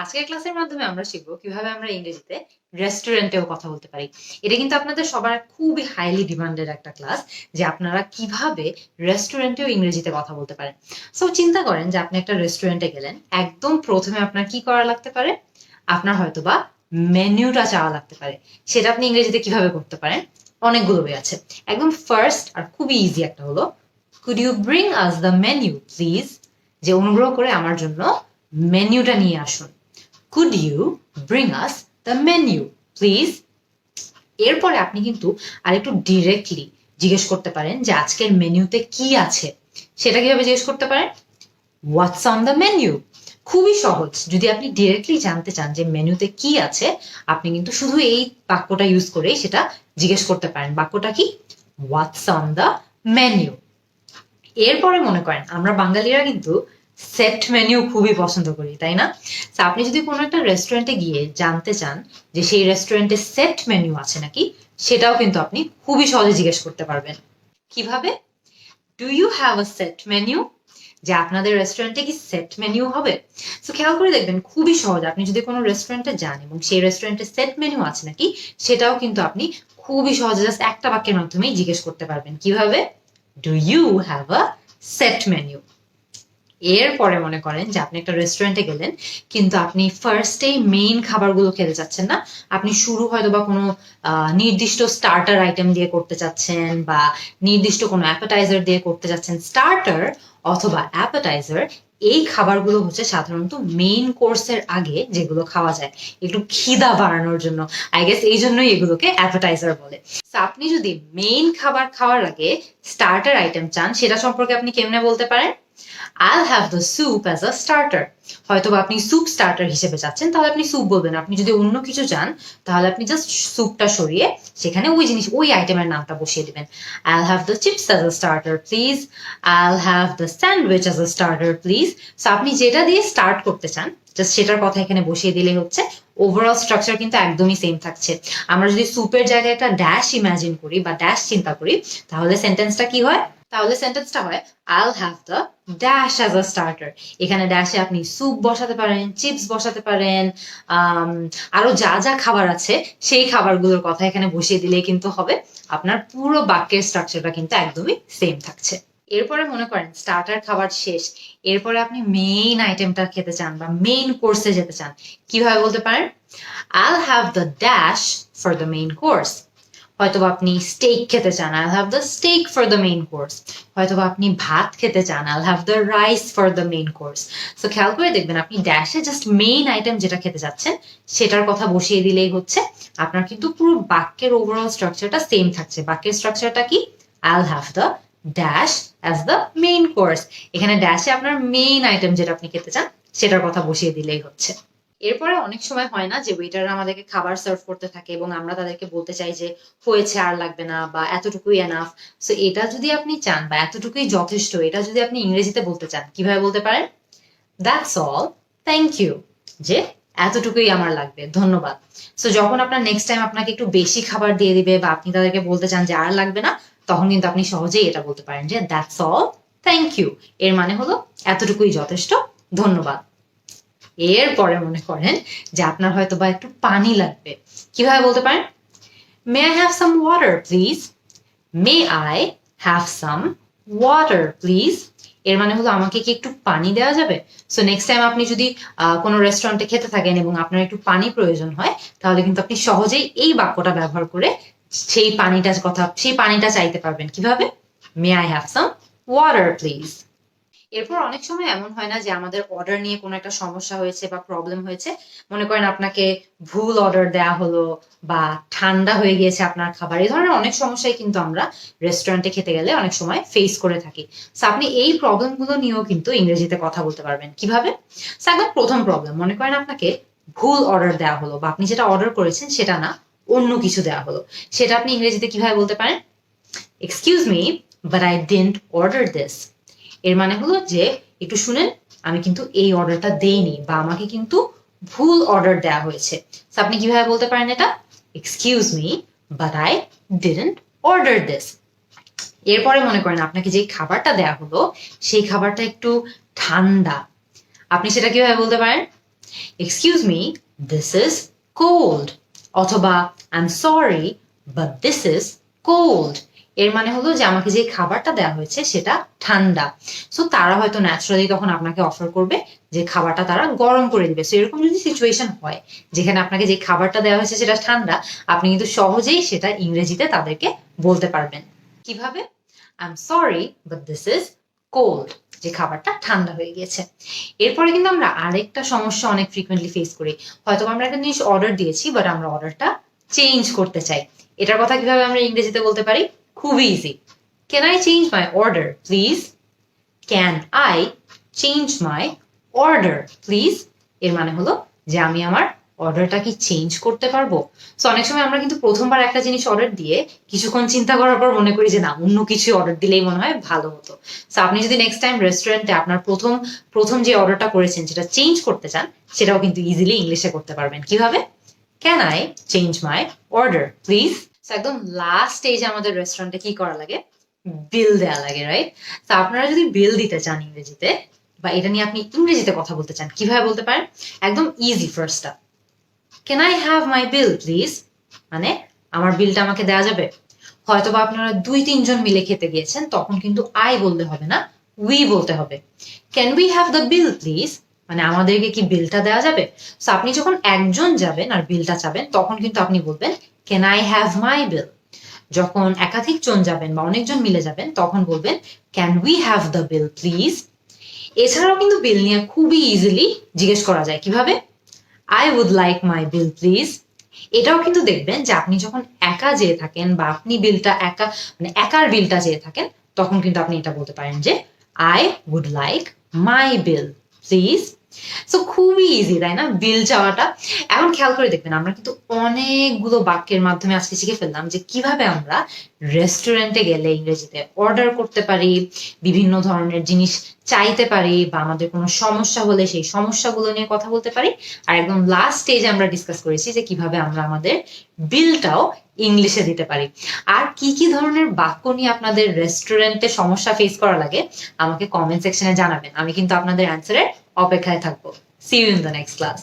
আজকের ক্লাসের মাধ্যমে আমরা শিখবো কিভাবে আমরা ইংরেজিতে রেস্টুরেন্টেও কথা বলতে পারি। এটা কিন্তু আপনাদের সবার খুবই হাইলি ডিমান্ডেড একটা ক্লাস, যে আপনারা কিভাবে রেস্টুরেন্টেও ইংরেজিতে কথা বলতে পারেন। সো চিন্তা করেন যে আপনি একটা রেস্টুরেন্টে গেলেন, একদম প্রথমে আপনার কি করা লাগতে পারে? আপনার হয়তোবা মেনুটা চাওয়া লাগতে পারে। সেটা আপনি ইংরেজিতে কিভাবে করতে পারেন? অনেকগুলো ওয়ে আছে। একদম ফার্স্ট আর খুবই ইজি একটা হলো, could you bring us the menu please? যে অনুগ্রহ করে আমার জন্য মেনুটা নিয়ে আসুন। Could you bring us the menu, please? এরপরে আপনি কিন্তু আরেকটু ডিরেক্টলি জিজ্ঞেস করতে পারেন যে আজকের মেনুতে কি আছে। সেটা কিভাবে জিজ্ঞেস করতে পারেন? হোয়াটস অন দ্য মেনু। খুবই সহজ। যদি আপনি ডিরেক্টলি জানতে চান যে মেনুতে কি আছে, আপনি কিন্তু শুধু এই বাক্যটা ইউজ করেই সেটা জিজ্ঞেস করতে পারেন। বাক্যটা কি? হোয়াটস অন দ্য মেনু। এরপরে মনে করেন আমরা বাঙালিরা কিন্তু সেট মেনু খুবই পছন্দ করি, তাই না? আপনি যদি কোনো একটা রেস্টুরেন্টে গিয়ে জানতে চান যে সেই রেস্টুরেন্টে সেট মেনু আছে নাকি, সেটাও কিন্তু আপনি খুবই সহজে জিজ্ঞেস করতে পারবেন। কিভাবে? Do you have a set menu? যে আপনাদের রেস্টুরেন্টে কি সেট মেনু হবে? তো খেয়াল করে দেখবেন, খুবই সহজ। আপনি যদি কোনো রেস্টুরেন্টে যান এবং সেই রেস্টুরেন্টে সেট মেনু আছে নাকি, সেটাও কিন্তু আপনি খুবই সহজে জাস্ট একটা বাক্যের মাধ্যমেই জিজ্ঞেস করতে পারবেন। কিভাবে? Do you have a set menu. এরপরে মনে করেন যে আপনি একটা রেস্টুরেন্টে গেলেন, কিন্তু আপনি ফার্স্টেই মেইন খাবারগুলো খেতে চাচ্ছেন না। আপনি শুরু হয়তো বা কোনো নির্দিষ্ট স্টার্টার আইটেম দিয়ে করতে চাচ্ছেন, বা নির্দিষ্ট কোনো অ্যাপেটাইজার দিয়ে করতে চাচ্ছেন। স্টার্টার অথবা অ্যাপেটাইজার, এই খাবারগুলো হচ্ছে সাধারণত মেইন কোর্সের আগে যেগুলো খাওয়া যায় একটু খিদা বাড়ানোর জন্য। আই গেস এই জন্যই এগুলোকে অ্যাপেটাইজার বলে। আপনি যদি মেইন খাবার খাওয়ার আগে স্টার্টার আইটেম চান, সেটা সম্পর্কে আপনি কেমনে বলতে পারেন? I'll have the soup as a starter. হয়তো আপনি স্যুপ স্টার্টার হিসেবে চাচ্ছেন, তাহলে আপনি স্যুপ বলবেন। আপনি যদি অন্য কিছু চান, তাহলে আপনি জাস্ট স্যুপটা সরিয়ে সেখানে ওই আইটেমের নামটা বসিয়ে দিবেন। I'll have the chips as a starter please. I'll have the sandwich as a starter please. So আপনি যেটা দিয়ে স্টার্ট করতে চান, জাস্ট সেটার কথা এখানে বসিয়ে দিলেই হচ্ছে। ওভারঅল স্ট্রাকচার কিন্তু একদমই সেম থাকছে। আমরা যদি স্যুপের জায়গায় একটা ড্যাশ ইমাজিন করি বা ড্যাশ চিন্তা করি, তাহলে সেন্টেন্সটা কি হয়? I'll have the dash as a starter. এখানে ড্যাশে আপনি স্যুপ বসাতে পারেন, চিপস বসাতে পারেন, আরো যা যা খাবার আছে সেই খাবারগুলোর কথা এখানে বসিয়ে দিলেই কিন্তু হবে। আপনার পুরো বাক্যের স্ট্রাকচারটা কিন্তু একদমই সেম থাকছে। এরপরে মনে করেন স্টার্টার খাবার শেষ, এরপরে আপনি মেইন আইটেমটা খেতে চান বা মেইন কোর্সে যেতে চান। কিভাবে বলতে পারেন? I'll have the dash for the main course. হয়তোবা আপনি স্টেক খেতে চান, I'll have the steak for the main course. হয়তোবা আপনি ভাত খেতে চান, I'll have the rice for the main course. So খেয়াল করে দেখবেন, আপনি ড্যাশে জাস্ট মেইন আইটেম যেটা খেতে চাচ্ছেন সেটার কথা বসিয়ে দিলেই হচ্ছে। আপনার কিন্তু পুরো বাক্যের ওভারঅল স্ট্রাকচারটা সেম থাকছে। বাক্যের স্ট্রাকচারটা কি? I'll have the dash as the main course. এখানে ড্যাশে আপনার মেইন আইটেম যেটা আপনি খেতে চান সেটার কথা বসিয়ে দিলেই হচ্ছে। এরপরে অনেক সময় হয় না যে ওয়েটাররা আমাদেরকে খাবার সার্ভ করতে থাকে এবং আমরা তাদেরকে বলতে চাই যে হয়েছে, আর লাগবে না, বা এতটুকুই এনাফ। সো এটা যদি আপনি চান, বা এতটুকুই যথেষ্ট, এটা যদি আপনি ইংরেজিতে বলতে চান, কিভাবে বলতে পারেন? That's all, thank you. যে এতটুকুই আমার লাগবে, ধন্যবাদ। সো যখন আপনার নেক্সট টাইম আপনাকে একটু বেশি খাবার দিয়ে দিবে, বা আপনি তাদেরকে বলতে চান যে আর লাগবে না, তখন কিন্তু আপনি সহজেই এটা বলতে পারেন যে দ্যাটস অল, থ্যাংক ইউ। এর মানে হলো এতটুকুই যথেষ্ট, ধন্যবাদ। এরপরে মনে করেন যে আপনার হয়তো বা একটু পানি লাগবে। কিভাবে বলতে পারেন? May I have some water please. May I have some water please. এর মানে হলো আমাকে কি একটু পানি দেওয়া যাবে? সো নেক্সট টাইম আপনি যদি কোনো রেস্টুরেন্টে খেতে থাকেন এবং আপনার একটু পানি প্রয়োজন হয়, তাহলে কিন্তু আপনি সহজেই এই বাক্যটা ব্যবহার করে সেই পানিটা চাইতে পারবেন। কিভাবে? May I have some water please. এরপর অনেক সময় এমন হয় না যে আমাদের অর্ডার নিয়ে কোনো একটা সমস্যা হয়েছে বা প্রবলেম হয়েছে। মনে করেন আপনাকে ভুল অর্ডার দেওয়া হলো, বা ঠান্ডা হয়ে গিয়েছে আপনার খাবার। এই ধরনের অনেক সমস্যাই কিন্তু আমরা রেস্টুরেন্টে খেতে গেলে অনেক সময় ফেস করে থাকি। সো আপনি এই প্রবলেমগুলো নিয়েও কিন্তু ইংরেজিতে কথা বলতে পারবেন। কিভাবে? সো একদম প্রথম প্রবলেম, মনে করেন আপনাকে ভুল অর্ডার দেওয়া হলো, বা আপনি যেটা অর্ডার করেছেন সেটা না, অন্য কিছু দেওয়া হলো। সেটা আপনি ইংরেজিতে কিভাবে বলতে পারেন? Excuse me, but I didn't order this. এর মানে হলো যে একটু শুনেন, আমি কিন্তু এই অর্ডারটা দেইনি, বা আমাকে কিন্তু ভুল অর্ডার দেওয়া হয়েছে। আপনি কিভাবে বলতে পারেন এটা? Excuse me, but I didn't order this. এরপরে মনে করেন আপনাকে যে খাবারটা দেওয়া হলো সেই খাবারটা একটু ঠান্ডা। আপনি সেটা কিভাবে বলতে পারেন? Excuse me, this is cold. অথবা I am sorry but this is cold. এর মানে হলো যে আমাকে যে খাবারটা দেওয়া হয়েছে সেটা ঠান্ডা। সো তারা হয়তো ন্যাচারালি তখন আপনাকে অফার করবে যে খাবারটা তারা গরম করে দিবে। সো এরকম যদি সিচুয়েশন হয় যেখানে আপনাকে যে খাবারটা দেওয়া হয়েছে সেটা ঠান্ডা, আপনি কিন্তু সহজেই সেটা ইংরেজিতে তাদেরকে বলতে পারবেন। কিভাবে? I am sorry but this is cold, যে খাবারটা ঠান্ডা হয়ে গিয়েছে। এরপরে কিন্তু আমরা আরেকটা সমস্যা অনেক ফ্রিকোয়েন্টলি ফেস করি। হয়তো আমরা একটা জিনিস অর্ডার দিয়েছি বাট আমরা অর্ডারটা চেঞ্জ করতে চাই। এটার কথা কিভাবে আমরা ইংরেজিতে বলতে পারি? খুবই easy. Can I change my order please? Can I change my order please? এর মানে হলো যে আমি আমার অর্ডারটা কি চেঞ্জ করতে পারবো? সো অনেক সময় আমরা কিন্তু প্রথমবার একটা জিনিস অর্ডার দিয়ে কিছুক্ষণ চিন্তা করার পর মনে করি যে না, অন্য কিছু অর্ডার দিলেই মনে হয় ভালো হতো। সো আপনি যদি নেক্সট টাইম রেস্টুরেন্টে আপনার প্রথম যে অর্ডারটা করেছেন সেটা চেঞ্জ করতে চান, সেটাও কিন্তু ইজিলি ইংলিশে করতে পারবেন। কিভাবে? Can I change my order please? একদম লাস্ট স্টেজে আমাদের রেস্টুরেন্টে কি করা লাগে? বিল দেওয়া লাগে, রাইট? তো আপনারা যদি বিল দিতে চান ইংরেজিতে, বা এটা নিয়ে আপনি ইংরেজিতে কথা বলতে চান, কিভাবে বলতে পারেন? একদম ইজি। ফার্স্টটা, can I have my bill please? মানে আমার বিলটা আমাকে দেওয়া যাবে? হয়তো বা আপনারা 2-3 জন মিলে খেতে গিয়েছেন, তখন কিন্তু আই বলতে হবে না, উই বলতে হবে। Can we have the bill please? মানে আমাদেরকে কি বিলটা দেওয়া যাবে? সো আপনি যখন একজন যাবেন আর বিলটা চাবেন, তখন কিন্তু আপনি বলবেন ক্যান আই হ্যাভ মাই বিল। যখন একাধিক জন যাবেন বা অনেকজন মিলে যাবেন, তখন বলবেন can we have the bill please. এছাড়াও কিন্তু বিল নিয়ে খুবই ইজিলি জিজ্ঞেস করা যায়। কিভাবে? I would like my bill please. এটাও কিন্তু দেখবেন যে আপনি যখন একা যেয়ে থাকেন বা আপনি বিলটা একা, মানে একার বিলটা যেয়ে থাকেন, তখন কিন্তু আপনি এটা বলতে পারেন যে I would like my bill please. So খুবই ইজি, তাই না, বিল চাওয়াটা? এখন খেয়াল করে দেখবেন, আমরা কিন্তু অনেকগুলো বাক্যের মাধ্যমে আজকে শিখে ফেললাম যে কিভাবে আমরা রেস্টুরেন্টে গেলে ইংরেজিতে অর্ডার করতে পারি, বিভিন্ন ধরনের জিনিস চাইতে পারি, বা আমাদের কোনো সমস্যা হলে সেই সমস্যাগুলো নিয়ে কথা বলতে পারি। আর একদম লাস্ট স্টেজে আমরা ডিসকাস করেছি যে কিভাবে আমরা আমাদের বিলটাও ইংলিশে দিতে পারি। আর কি কি ধরনের বাক্য নিয়ে আপনাদের রেস্টুরেন্টে সমস্যা ফেস করা লাগে আমাকে কমেন্ট সেকশনে জানাবেন। আমি কিন্তু আপনাদের অ্যান্সারের অপেক্ষায় থাকবো। See you in the next class.